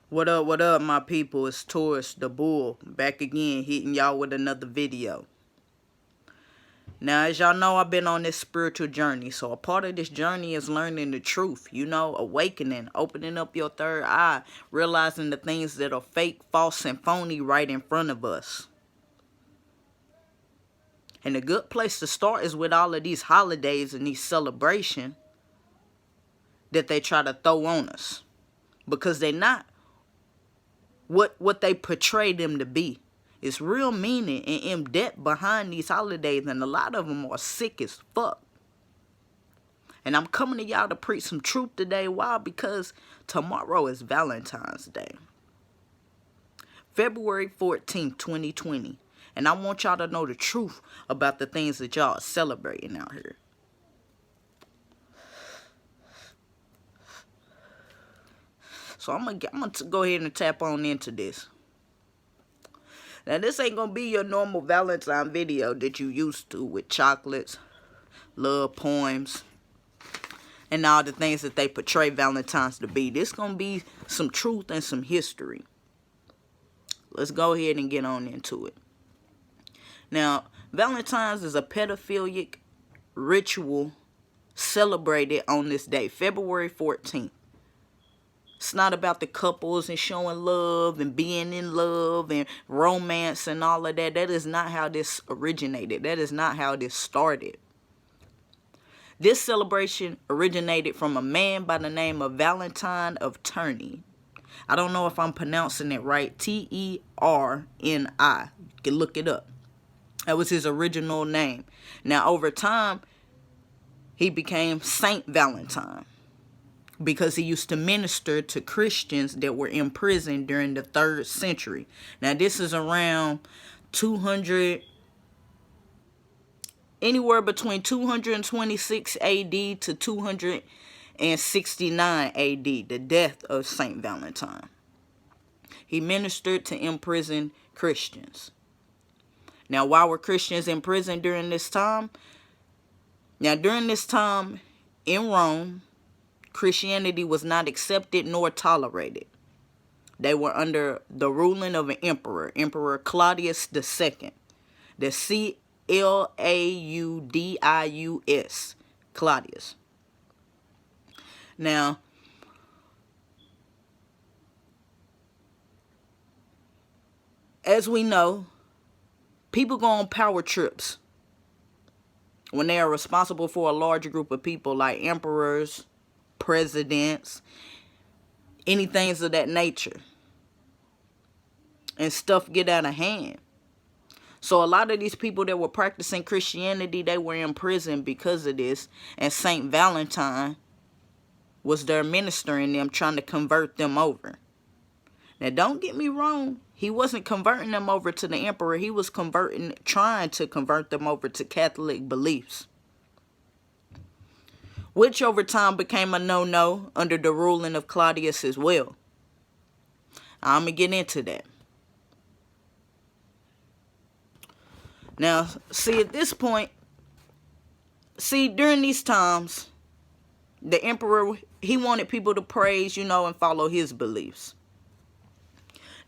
What up, my people? It's Taurus, the Bull, back again, hitting y'all with another video. Now, as y'all know, I've been on this spiritual journey, so a part of this journey is learning the truth, awakening, opening up your third eye, realizing the things that are fake, false, and phony right in front of us. And a good place to start is with all of these holidays and these celebrations that they try to throw on us, because they're not what they portray them to be. It's real meaning and in depth behind these holidays, and a lot of them are sick as fuck. And I'm coming to y'all to preach some truth today. Why? Because tomorrow is Valentine's Day. February 14th, 2020. And I want y'all to know the truth about the things that y'all are celebrating out here. So I'm gonna go ahead and tap on into this. Now, this ain't gonna be your normal Valentine video that you used to with chocolates, love poems, and all the things that they portray Valentine's to be. This gonna be some truth and some history. Let's go ahead and get on into it. Now, Valentine's is a pedophilic ritual celebrated on this day, February 14th. It's not about the couples and showing love and being in love and romance and all of that. That is not how this originated. That is not how this started. This celebration originated from a man by the name of Valentine of Terni. I don't know if I'm pronouncing it right. Terni. You can look it up. That was his original name. Now, over time, he became Saint Valentine, because he used to minister to Christians that were in prison during the 3rd century. Now, this is around 200, anywhere between 226 AD to 269 AD, the death of Saint Valentine. He ministered to imprisoned Christians. Now, why were Christians in prison during this time? Now, during this time in Rome, Christianity was not accepted nor tolerated. They were under the ruling of an emperor, Emperor Claudius II. The Claudius, Claudius. Now, as we know, people go on power trips when they are responsible for a large group of people, like emperors, presidents, any things of that nature, and stuff get out of hand. So a lot of these people that were practicing Christianity, they were in prison because of this, and Saint Valentine was there ministering them, trying to convert them over. Now, don't get me wrong, he wasn't converting them over to the emperor. He was trying to convert them over to Catholic beliefs, which over time became a no-no under the ruling of Claudius as well. I'm going to get into that. Now, see, at this point, during these times, the emperor, he wanted people to praise, and follow his beliefs.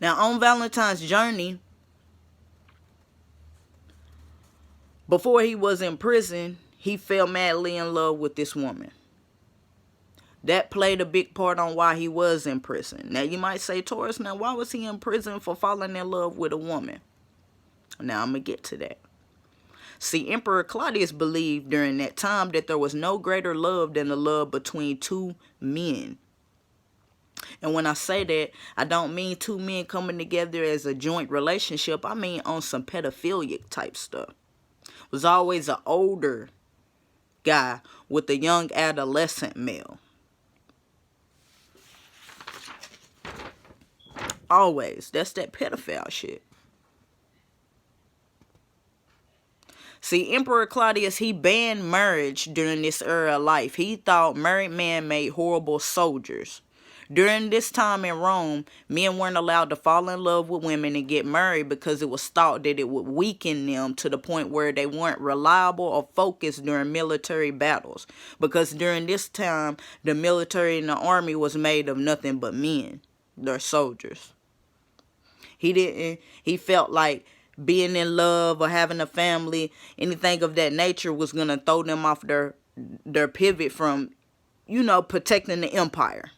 Now, on Valentine's journey, before he was in prison, he fell madly in love with this woman. That played a big part on why he was in prison. Now, you might say, Taurus, now why was he in prison for falling in love with a woman? Now, I'm going to get to that. See, Emperor Claudius believed during that time that there was no greater love than the love between two men. And when I say that, I don't mean two men coming together as a joint relationship. I mean on some pedophilic type stuff. It was always an older guy with a young adolescent male. Always. That's that pedophile shit. See, Emperor Claudius, he banned marriage during this era of life. He thought married men made horrible soldiers. During this time in Rome, men weren't allowed to fall in love with women and get married because it was thought that it would weaken them to the point where they weren't reliable or focused during military battles. Because during this time, the military and the army was made of nothing but men. their soldiers. He felt like being in love or having a family, anything of that nature, was going to throw them off their pivot from, protecting the empire.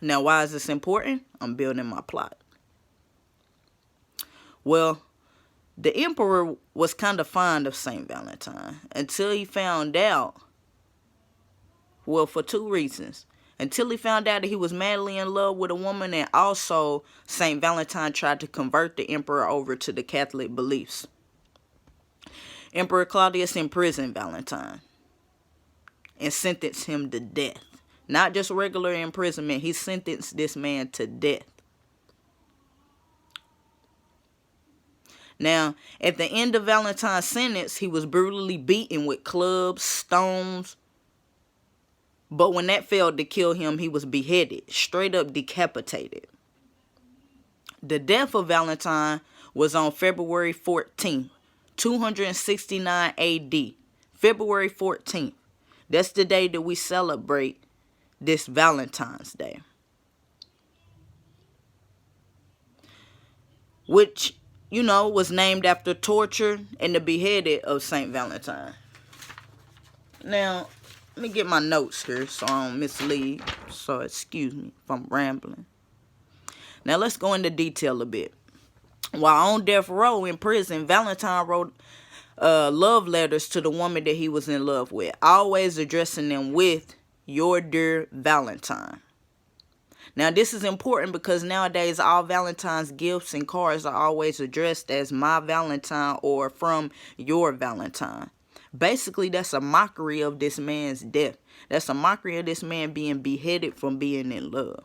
Now, why is this important? I'm building my plot. Well, the emperor was kind of fond of St. Valentine until he found out, well, for two reasons. Until he found out that he was madly in love with a woman, and also St. Valentine tried to convert the emperor over to the Catholic beliefs. Emperor Claudius imprisoned Valentine and sentenced him to death. Not just regular imprisonment, he sentenced this man to death. Now, at the end of Valentine's sentence, he was brutally beaten with clubs, stones. But when that failed to kill him, he was beheaded, straight up decapitated. The death of Valentine was on February 14th, 269 AD. February 14th. That's the day that we celebrate this Valentine's Day. Which, was named after torture and the beheading of St. Valentine. Now, let me get my notes here so I don't mislead. So excuse me if I'm rambling. Now let's go into detail a bit. While on death row in prison, Valentine wrote love letters to the woman that he was in love with, always addressing them with "Your dear Valentine." Now this is important because nowadays all Valentine's gifts and cards are always addressed as "My Valentine" or "From your Valentine." Basically, that's a mockery of this man's death. That's a mockery of this man being beheaded from being in love.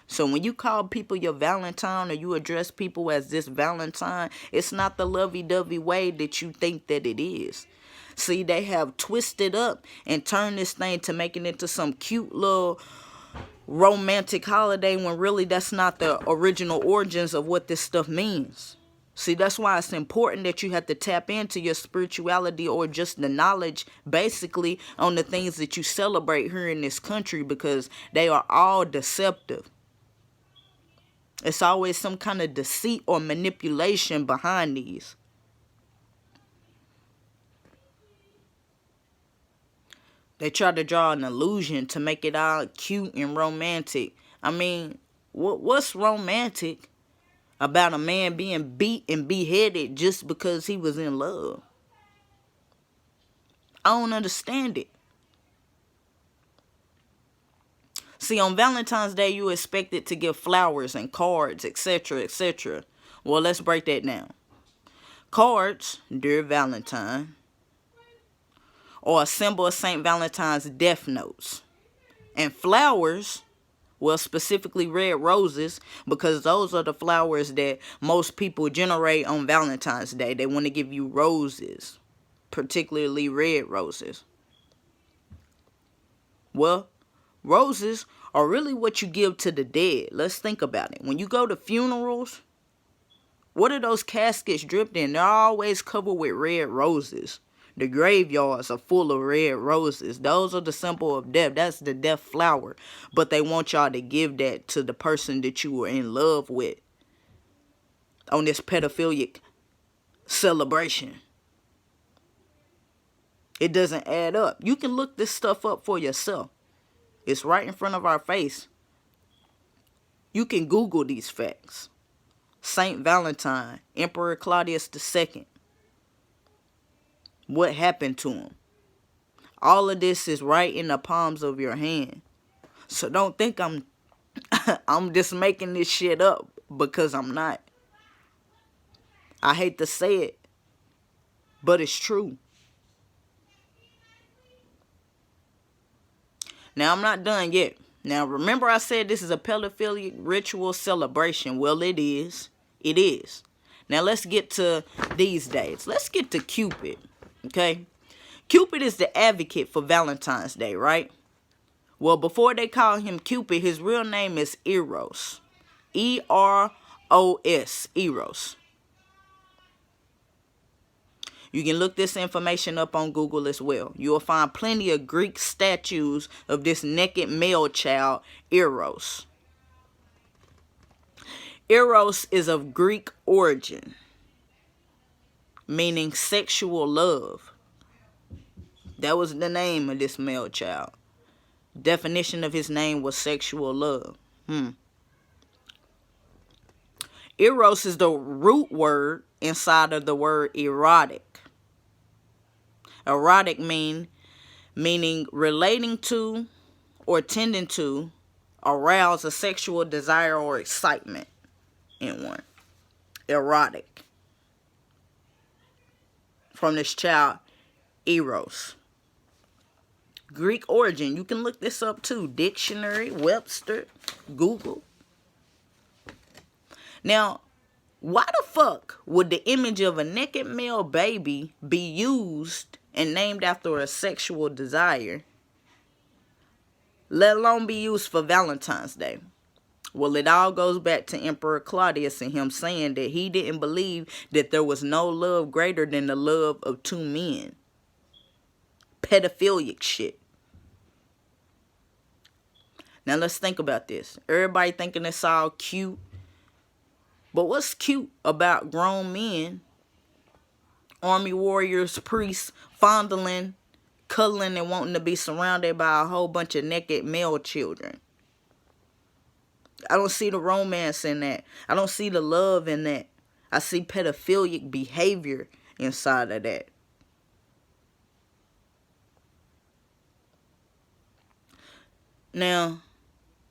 So when you call people your Valentine or you address people as this Valentine, it's not the lovey-dovey way that you think that it is. See, they have twisted up and turned this thing to make it into some cute little romantic holiday when really that's not the original origins of what this stuff means. See, that's why it's important that you have to tap into your spirituality or just the knowledge basically on the things that you celebrate here in this country, because they are all deceptive. It's always some kind of deceit or manipulation behind these. They try to draw an illusion to make it all cute and romantic. I mean, what's romantic about a man being beat and beheaded just because he was in love? I don't understand it. See, on Valentine's Day, you expected to give flowers and cards, etc., etc. Well, let's break that down. Cards, "Dear Valentine," or a symbol of St. Valentine's death notes. And flowers, well, specifically red roses, because those are the flowers that most people generate on Valentine's Day. They want to give you roses, particularly red roses. Well, roses are really what you give to the dead. Let's think about it. When you go to funerals, what are those caskets dripped in? They're always covered with red roses. The graveyards are full of red roses. Those are the symbol of death. That's the death flower. But they want y'all to give that to the person that you were in love with on this pedophilic celebration. It doesn't add up. You can look this stuff up for yourself. It's right in front of our face. You can Google these facts. St. Valentine, Emperor Claudius II. What happened to him? All of this is right in the palms of your hand. So don't think I'm just making this shit up, because I'm not. I hate to say it, but it's true. Now, I'm not done yet. Now, remember I said this is a pedophilic ritual celebration. Well, it is. It is. Now, let's get to these days. Let's get to Cupid. Okay? Cupid is the advocate for Valentine's Day, right? Well, before they call him Cupid, his real name is Eros. E-R-O-S. Eros. You can look this information up on Google as well. You will find plenty of Greek statues of this naked male child, Eros. Eros is of Greek origin, meaning sexual love. That was the name of this male child. Definition of his name was sexual love. Eros is the root word inside of the word erotic. Erotic meaning relating to or tending to arouse a sexual desire or excitement in one. Erotic. From this child, Eros. Greek origin. You can look this up too. Dictionary, Webster, Google. Now, why the fuck would the image of a naked male baby be used and named after a sexual desire, let alone be used for Valentine's Day? Well, it all goes back to Emperor Claudius and him saying that he didn't believe that there was no love greater than the love of two men. Pedophilic shit. Now let's think about this. Everybody thinking it's all cute. But what's cute about grown men, army warriors, priests, fondling, cuddling, and wanting to be surrounded by a whole bunch of naked male children? I don't see the romance in that. I don't see the love in that. I see pedophilic behavior inside of that. Now,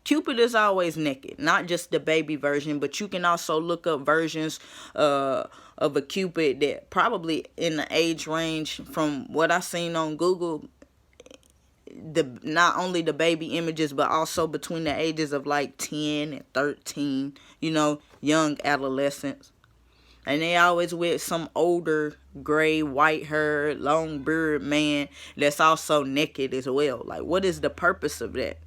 Cupid is always naked, not just the baby version, but you can also look up versions of a Cupid that probably in the age range from what I've seen on Google, not only the baby images, but also between the ages of like 10 and 13, young adolescents. And they always with some older, gray, white-haired, long-bearded man that's also naked as well. Like, what is the purpose of that?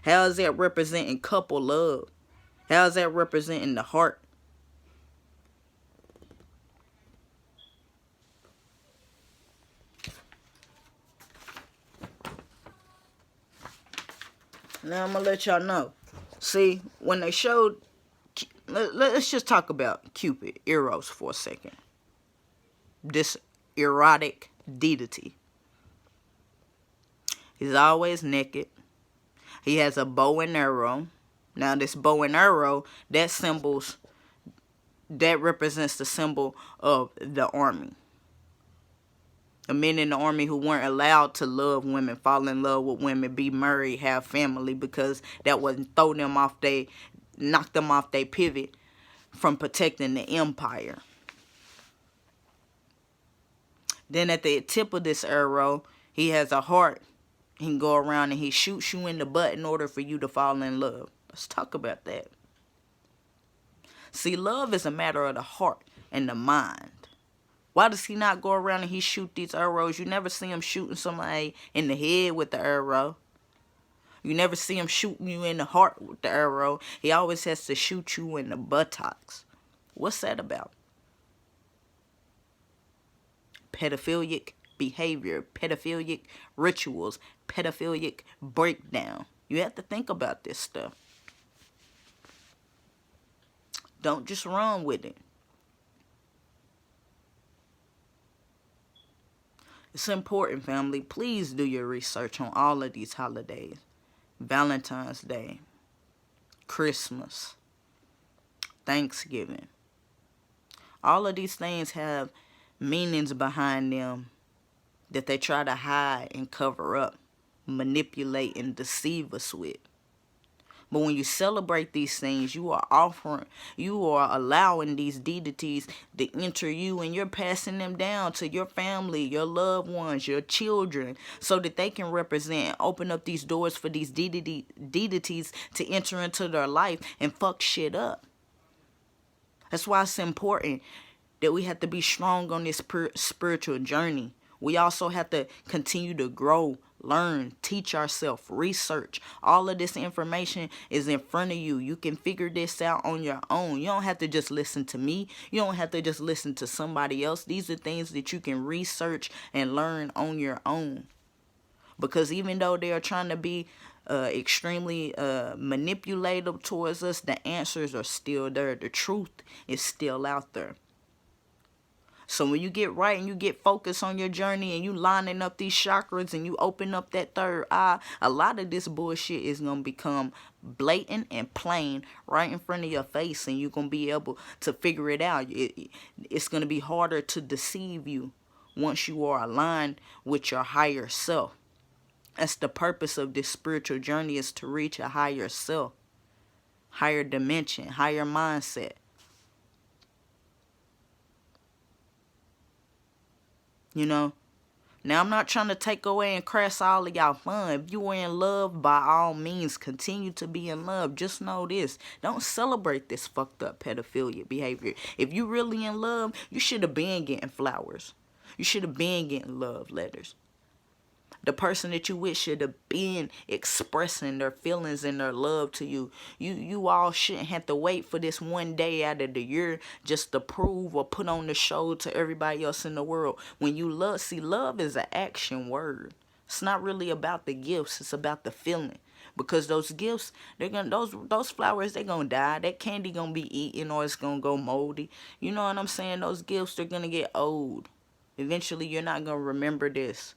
How is that representing couple love? How is that representing the heart? Now I'm going to let y'all know. See, when they showed... Let's just talk about Cupid, Eros, for a second. This erotic deity. He's always naked. He has a bow and arrow. Now this bow and arrow, that represents the symbol of the army. The men in the army who weren't allowed to love women, fall in love with women, be married, have family, because that would knock them off their pivot from protecting the empire. Then at the tip of this arrow, he has a heart. He can go around and he shoots you in the butt in order for you to fall in love. Let's talk about that. See, love is a matter of the heart and the mind. Why does he not go around and he shoot these arrows? You never see him shooting somebody in the head with the arrow. You never see him shooting you in the heart with the arrow. He always has to shoot you in the buttocks. What's that about? Pedophilic behavior, pedophilic rituals, pedophilic breakdown. You have to think about this stuff. Don't just run with it. It's important, family. Please do your research on all of these holidays. Valentine's Day, Christmas, Thanksgiving. All of these things have meanings behind them that they try to hide and cover up, manipulate and deceive us with. But when you celebrate these things, you are allowing these deities to enter you, and you're passing them down to your family, your loved ones, your children, so that they can represent, open up these doors for these deities to enter into their life and fuck shit up. That's why it's important that we have to be strong on this spiritual journey. We also have to continue to grow learn, teach ourselves, research. All of this information is in front of you. You can figure this out on your own. You don't have to just listen to me. You don't have to just listen to somebody else. These are things that you can research and learn on your own. Because even though they are trying to be extremely manipulative towards us, the answers are still there. The truth is still out there. So when you get right and you get focused on your journey and you lining up these chakras and you open up that third eye, a lot of this bullshit is going to become blatant and plain right in front of your face, and you're going to be able to figure it out. It's going to be harder to deceive you once you are aligned with your higher self. That's the purpose of this spiritual journey, is to reach a higher self, higher dimension, higher mindset. You know, now I'm not trying to take away and crash all of y'all fun. If you are in love, by all means, continue to be in love. Just know this: don't celebrate this fucked up pedophilia behavior. If you really in love, you should have been getting flowers. You should have been getting love letters. The person that you with should have been expressing their feelings and their love to you. You all shouldn't have to wait for this one day out of the year just to prove or put on the show to everybody else in the world. When you love, see, love is an action word. It's not really about the gifts. It's about the feeling. Because those gifts, those flowers, they're gonna die. That candy gonna be eaten, or it's gonna go moldy. You know what I'm saying? Those gifts, they're gonna get old. Eventually, you're not gonna remember this.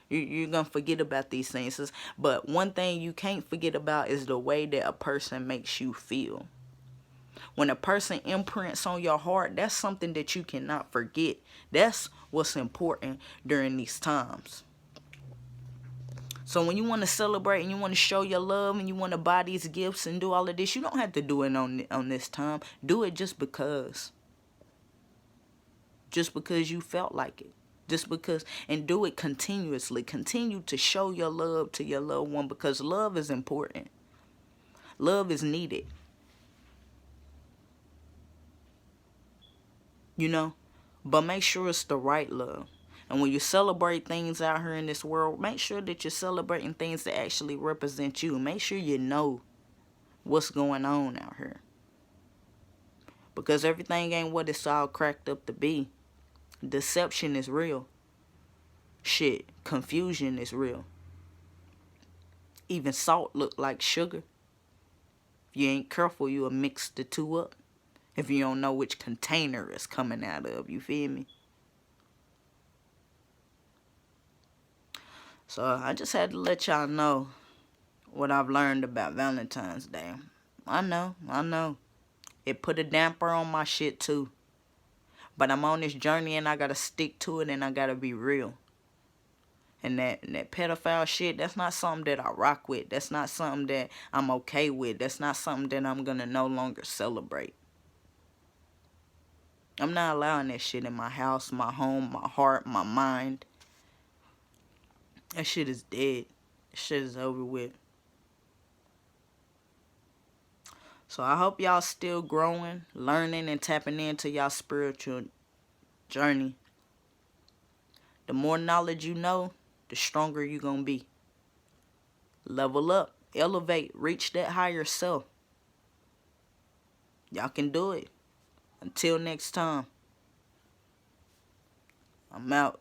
You're going to forget about these things. But one thing you can't forget about is the way that a person makes you feel. When a person imprints on your heart, that's something that you cannot forget. That's what's important during these times. So when you want to celebrate and you want to show your love and you want to buy these gifts and do all of this, you don't have to do it on this time. Do it just because. Just because you felt like it. Just because, and do it continuously. Continue to show your love to your loved one, because love is important. Love is needed. You know, but make sure it's the right love. And when you celebrate things out here in this world, make sure that you're celebrating things that actually represent you. Make sure you know what's going on out here. Because everything ain't what it's all cracked up to be. Deception is real. Shit, confusion is real. Even salt look like sugar. If you ain't careful, you'll mix the two up. If you don't know which container it's coming out of, you feel me? So I just had to let y'all know what I've learned about Valentine's Day. I know. It put a damper on my shit too. But I'm on this journey and I gotta stick to it and I gotta be real. And that pedophile shit, that's not something that I rock with. That's not something that I'm okay with. That's not something that I'm gonna no longer celebrate. I'm not allowing that shit in my house, my home, my heart, my mind. That shit is dead. That shit is over with. So I hope y'all still growing, learning, and tapping into y'all spiritual journey. The more knowledge you know, the stronger you gonna be. Level up, elevate, reach that higher self. Y'all can do it. Until next time, I'm out.